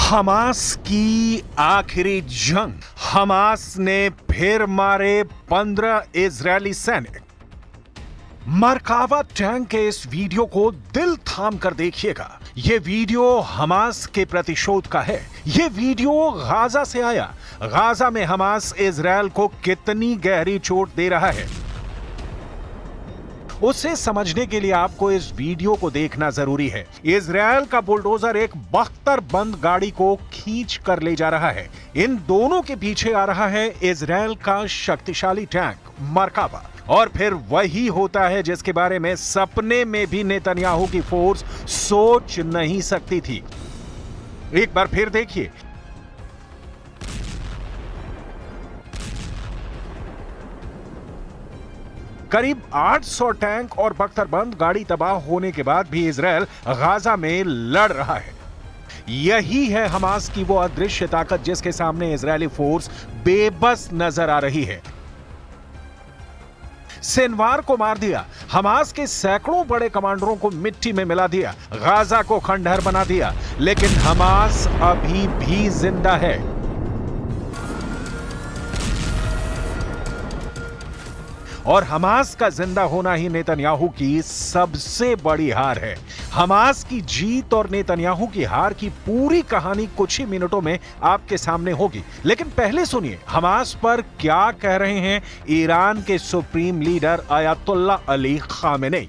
Hamas की आखिरी जंग। हमास ने फिर मारे 15 इजरायली सैनिक। मरकावा टैंक के इस वीडियो को दिल थाम कर देखिएगा। यह वीडियो हमास के प्रतिशोध का है। यह वीडियो गाजा से आया। गाजा में हमास इजरायल को कितनी गहरी चोट दे रहा है, उसे समझने के लिए आपको इस वीडियो को देखना जरूरी है। इजरायल का बुलडोजर एक बख्तरबंद गाड़ी को खींच कर ले जा रहा है। इन दोनों के पीछे आ रहा है इजरायल का शक्तिशाली टैंक मरकावा। और फिर वही होता है जिसके बारे में सपने में भी नेतन्याहू की फोर्स सोच नहीं सकती थी। एक बार फिर देखिए। करीब 800 टैंक और बख्तरबंद गाड़ी तबाह होने के बाद भी इजरायल गाजा में लड़ रहा है। यही है हमास की वो अदृश्य ताकत जिसके सामने इजरायली फोर्स बेबस नजर आ रही है। सिनवार को मार दिया, हमास के सैकड़ों बड़े कमांडरों को मिट्टी में मिला दिया, गाजा को खंडहर बना दिया, लेकिन हमास अभी भी जिंदा है। और हमास का जिंदा होना ही नेतन्याहू की सबसे बड़ी हार है। हमास की जीत और नेतन्याहू की हार की पूरी कहानी कुछ ही मिनटों में आपके सामने होगी, लेकिन पहले सुनिए हमास पर क्या कह रहे हैं ईरान के supreme leader Ayatollah Ali Khamenei.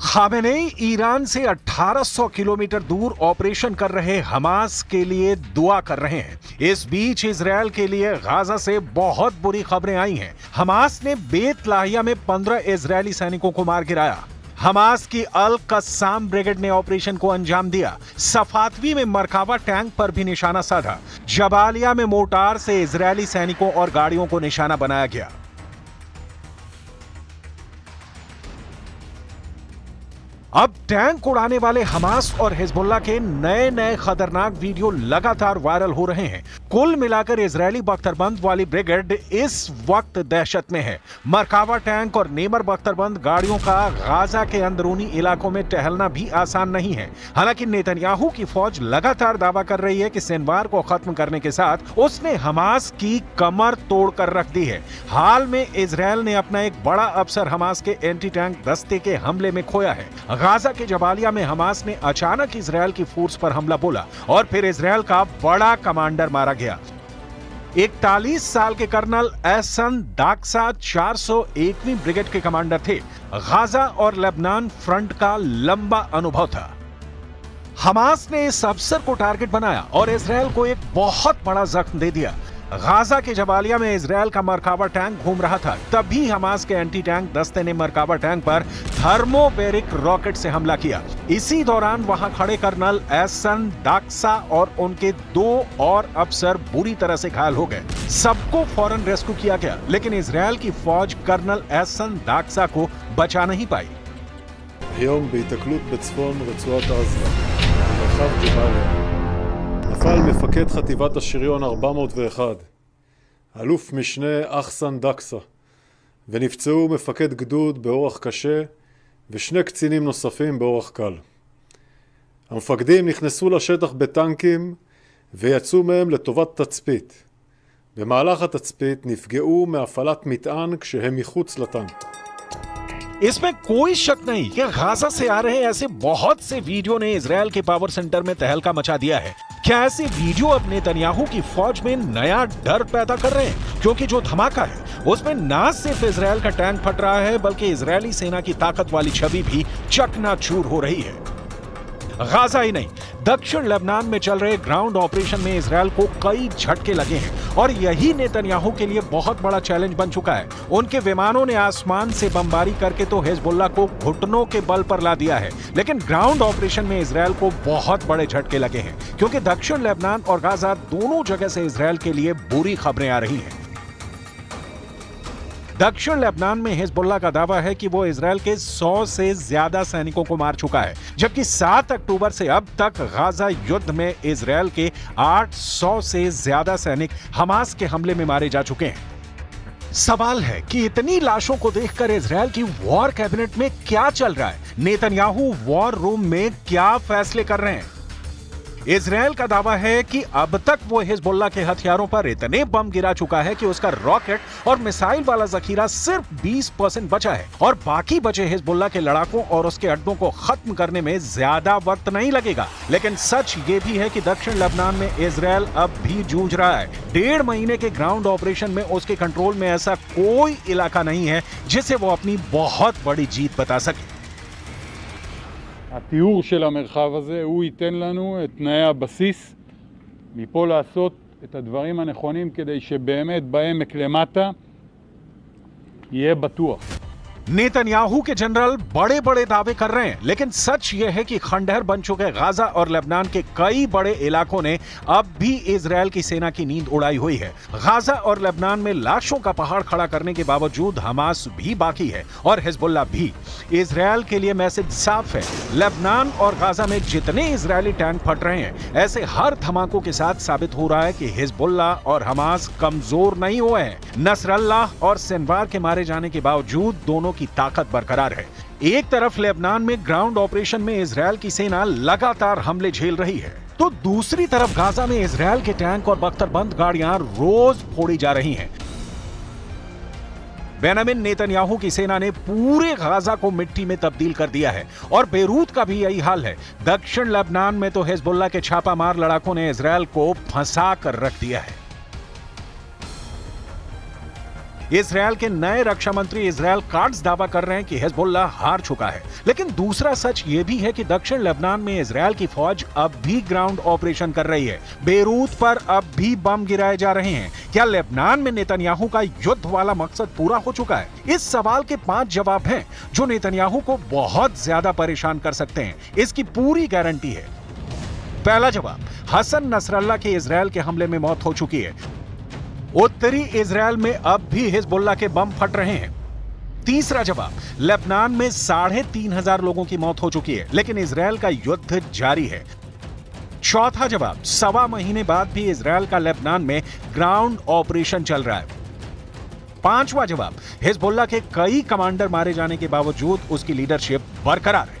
Khamenei Iran से 1800 किलोमीटर दूर ऑपरेशन कर रहे हमास के लिए दुआ कर रहे हैं। इस बीच इजरायल के लिए गाजा से बहुत बुरी खबरें आई हैं। हमास ने बेत लाहिया में 15 इजरायली सैनिकों को मार गिराया। हमास की अल कस्साम ब्रिगेड ने ऑपरेशन को अंजाम दिया। सफातवी में मरकावा टैंक पर भी निशाना साधा। जबालिया में मोर्टार से इजरायली सैनिकों और गाड़ियों को निशाना बनाया गया। अब टैंक उड़ाने वाले हमास और हिजबुल्लाह के नए नए खतरनाक वीडियो लगातार वायरल हो रहे हैं। कुल मिलाकर इजरायली बख्तरबंद वाली ब्रिगेड इस वक्त दहशत में है। मरकावा टैंक और नेमर बख्तरबंद गाड़ियों का गाजा के अंदरूनी इलाकों में टहलना भी आसान नहीं है। हालांकि नेतन्याहू की फौज लगातार दावा कर रही है कि सिनवार को खत्म करने के साथ उसने हमास की कमर तोड़कर रख दी है। हाल में इजरायल ने अपना एक बड़ा अफसर हमास के एंटी टैंक दस्ते के हमले में खोया है। गाजा के जबालिया में हमास ने अचानक इजरायल की फोर्स पर हमला बोला और फिर इजरायल का बड़ा कमांडर मारा गया। 41 साल के कर्नल एहसन दाक्सा 401वीं ब्रिगेड के कमांडर थे। गाजा और लेबनान फ्रंट का लंबा अनुभव था। हमास ने इस अफसर को टारगेट बनाया और इजरायल को एक बहुत बड़ा जख्म दे दिया। गाजा के जबालिया में इजरायल का मरकावा टैंक घूम रहा था, तभी हमास के एंटी टैंक दस्ते ने मरकावा टैंक पर थर्मोबैरिक रॉकेट से हमला किया। इसी दौरान वहां खड़े कर्नल एहसन दाक्सा और उनके 2 और अफसर बुरी तरह से घायल हो गए। सबको फौरन रेस्क्यू किया गया, लेकिन इजरायल की फौज कर्नल एहसन दाक्सा को बचा नहीं पाई। היום בהיתקלות בצפון רצועת עזה, במרחב ג'באליה, נפל מפקד חטיבת השריון 401, אלוף משנה אחסן דקסה, ונפצעו מפקד גדוד באורח קשה ושני קצינים נוספים באורח קל. המפקדים נכנסו לשטח בטנקים ויצאו מהם לטובת תצפית. במהלך התצפית נפגעו מהפעלת מטען כשהם מחוץ לטנק. इसमें कोई शक नहीं कि गाजा से आ रहे ऐसे बहुत से वीडियो ने इजरायल के पावर सेंटर में तहलका मचा दिया है। क्या ऐसे वीडियो अब नेतन्याहू की फौज में नया डर पैदा कर रहे हैं? क्योंकि जो धमाका है उसमें ना सिर्फ इजरायल का टैंक फट रहा है, बल्कि इजरायली सेना की ताकत वाली छवि भी चकनाचूर हो रही है। गाजा ही नहीं, दक्षिण लेबनान में चल रहे ग्राउंड ऑपरेशन में इजरायल को कई झटके लगे हैं और यही नेतन्याहू के लिए बहुत बड़ा चैलेंज बन चुका है। उनके विमानों ने आसमान से बमबारी करके तो हिजबुल्लाह को घुटनों के बल पर ला दिया है, लेकिन ग्राउंड ऑपरेशन में इजरायल को बहुत बड़े झटके लगे हैं, क्योंकि दक्षिण लेबनान और गाजा दोनों जगह से इजरायल के लिए बुरी खबरें आ रही हैं। दक्षिण लेबनान में हिजबुल्लाह का दावा है कि वो इजराइल के 100 से ज्यादा सैनिकों को मार चुका है, जबकि 7 अक्टूबर से अब तक गाजा युद्ध में इजराइल के 800 से ज्यादा सैनिक हमास के हमले में मारे जा चुके हैं। सवाल है कि इतनी लाशों को देखकर इजराइल की वॉर कैबिनेट में क्या चल रहा है? नेतन्याहू वॉर रूम में क्या फैसले कर रहे हैं? इजराइल का दावा है कि अब तक वो हिजबुल्लाह के हथियारों पर इतने बम गिरा चुका है कि उसका रॉकेट और मिसाइल वाला जखीरा सिर्फ 20% बचा है और बाकी बचे हिजबुल्लाह के लड़ाकों और उसके अड्डों को खत्म करने में ज्यादा वक्त नहीं लगेगा। लेकिन सच ये भी है कि दक्षिण लेबनान में इजराइल अब भी जूझ रहा है। 1.5 महीने के ग्राउंड ऑपरेशन में उसके कंट्रोल में ऐसा कोई इलाका नहीं है जिसे वो अपनी बहुत बड़ी जीत बता सके। התיאור של המרחב הזה הוא ייתן לנו את תנאי הבסיס מפה לעשות את הדברים הנכונים כדי שבאמת בעמק למטה יהיה בטוח. नेतन्याहू के जनरल बड़े बड़े दावे कर रहे हैं, लेकिन सच यह है कि खंडहर बन चुके गाजा और लेबनान के कई बड़े इलाकों ने अब भी इजराइल की सेना की नींद उड़ाई हुई है। गाजा और लेबनान में लाशों का पहाड़ खड़ा करने के बावजूद हमास भी बाकी है और हिजबुल्लाह भी। इजराइल के लिए मैसेज साफ है, लेबनान और गाजा में जितने इजरायली टैंक फट रहे हैं, ऐसे हर धमाकों के साथ साबित हो रहा है कि हिजबुल्लाह और हमास कमजोर नहीं हुए हैं। नसरल्लाह और सिनवार के मारे जाने के बावजूद दोनों की ताकत बरकरार है। एक तरफ लेबनान में ग्राउंड ऑपरेशन में इजराइल की सेना लगातार हमले झेल रही है, तो दूसरी तरफ गाजा में इजराइल के टैंक और बख्तरबंद गाड़ियां रोज फोड़ी जा रही हैं। बेंजामिन नेतन्याहू की सेना ने पूरे गाजा को मिट्टी में तब्दील कर दिया है और बेरूत का भी यही हाल है। दक्षिण लेबनान में तो हिजबुल्लाह के छापामार लड़ाकों ने इजराइल को फंसा कर रख दिया है। इजराइल के नए रक्षा मंत्री इजराइल काट्ज दावा कर रहे हैं कि हिजबुल्लाह हार चुका है, लेकिन दूसरा सच यह भी है कि दक्षिण लेबनान में इजराइल की फौज अब भी ग्राउंड ऑपरेशन कर रही है। बेरूत पर अब भी बम गिराए जा रहे हैं। क्या लेबनान में नेतन्याहू का युद्ध वाला मकसद पूरा हो चुका है? इस सवाल के 5 जवाब हैं जो नेतन्याहू को बहुत ज्यादा परेशान कर सकते हैं। इसकी पूरी गारंटी है। पहला जवाब, हसन नसरल्लाह के इजराइल के हमले में मौत हो चुकी है। उत्तरी इजराइल में अब भी हिजबुल्लाह के बम फट रहे हैं। तीसरा जवाब, लेबनान में 3,500 लोगों की मौत हो चुकी है, लेकिन इजराइल का युद्ध जारी है। चौथा जवाब, 1.25 महीने बाद भी इजराइल का लेबनान में ग्राउंड ऑपरेशन चल रहा है। पांचवा जवाब, हिजबुल्लाह के कई कमांडर मारे जाने के बावजूद उसकी लीडरशिप बरकरार है।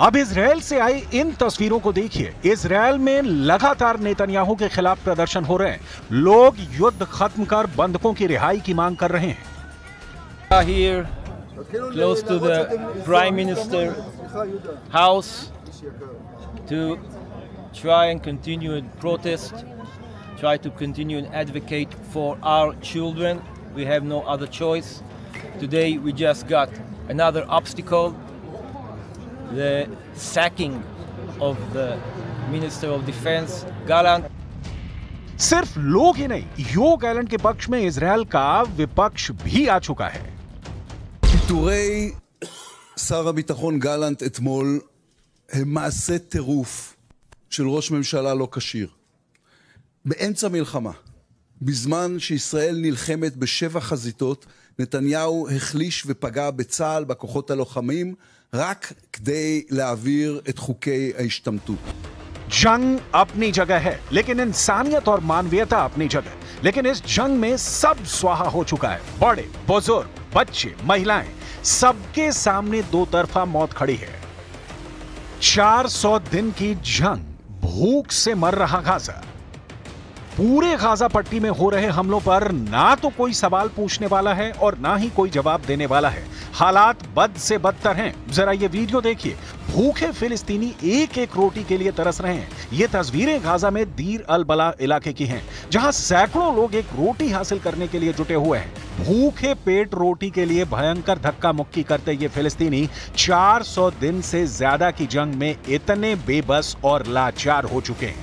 अब इजराइल से आई इन तस्वीरों को देखिए। इजराइल में लगातार नेतन्याहू के खिलाफ प्रदर्शन हो रहे हैं। लोग युद्ध खत्म कर बंधकों की रिहाई की मांग कर रहे हैं। Here, close to the Prime Minister house, to try and continue and protest, try to continue and advocate for our children. We have no other choice. Today we just got another obstacle, the sacking of the Minister of Defense, Gallant. सिर्फ लोग ही नहीं, यो Gallant के पक्ष में Israel का विपक्ष भी आ चुका है। פיטורי שר הביטחון גלנט אתמול הם מעשה טירוף של ראש ממשלה לא כשיר. באמצע מלחמה, בזמן שישראל נלחמת ב7 חזיתות, נתניהו החליש ופגע בצה"ל, בכוחות הלוחמים, רק כדי להעביר את חוקי ההשתמטות. जंग अपनी जगह है, लेकिन इंसानियत और मानवीयता अपनी जगह। लेकिन इस जंग में सब स्वाहा हो चुका है। बड़े, बुजुर्ग, बच्चे, महिलाएं, सबके सामने दो तरफा मौत खड़ी है। 400 दिन की जंग, भूख से मर रहा गाजा। पूरे गाजा पट्टी में हो रहे हमलों पर ना तो कोई सवाल पूछने वाला है और ना ही कोई जवाब देने वाला है। हालात बद से बदतर हैं। जरा ये वीडियो देखिए। भूखे फिलिस्तीनी एक एक रोटी के लिए तरस रहे हैं। ये तस्वीरें गाजा में दीर अल बला इलाके की हैं, जहां सैकड़ों लोग एक रोटी हासिल करने के लिए जुटे हुए हैं। भूखे पेट रोटी के लिए भयंकर धक्का मुक्की करते ये फिलिस्तीनी 400 दिन से ज्यादा की जंग में इतने बेबस और लाचार हो चुके हैं।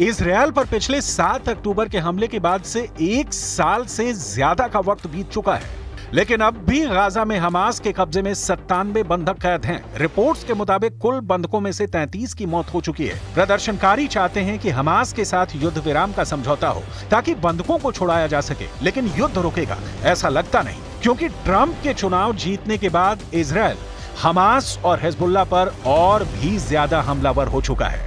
इजरायल पर पिछले 7 अक्टूबर के हमले के बाद से 1 साल से ज्यादा का वक्त बीत चुका है, लेकिन अब भी गाजा में हमास के कब्जे में 97 बंधक कैद हैं। रिपोर्ट्स के मुताबिक कुल बंधकों में से 33 की मौत हो चुकी है। प्रदर्शनकारी चाहते हैं कि हमास के साथ युद्ध विराम का समझौता हो ताकि बंधकों को छुड़ाया जा सके, लेकिन युद्ध रुकेगा ऐसा लगता नहीं, क्योंकि ट्रंप के चुनाव जीतने के बाद इजरायल हमास और हिजबुल्लाह पर और भी ज्यादा हमलावर हो चुका है।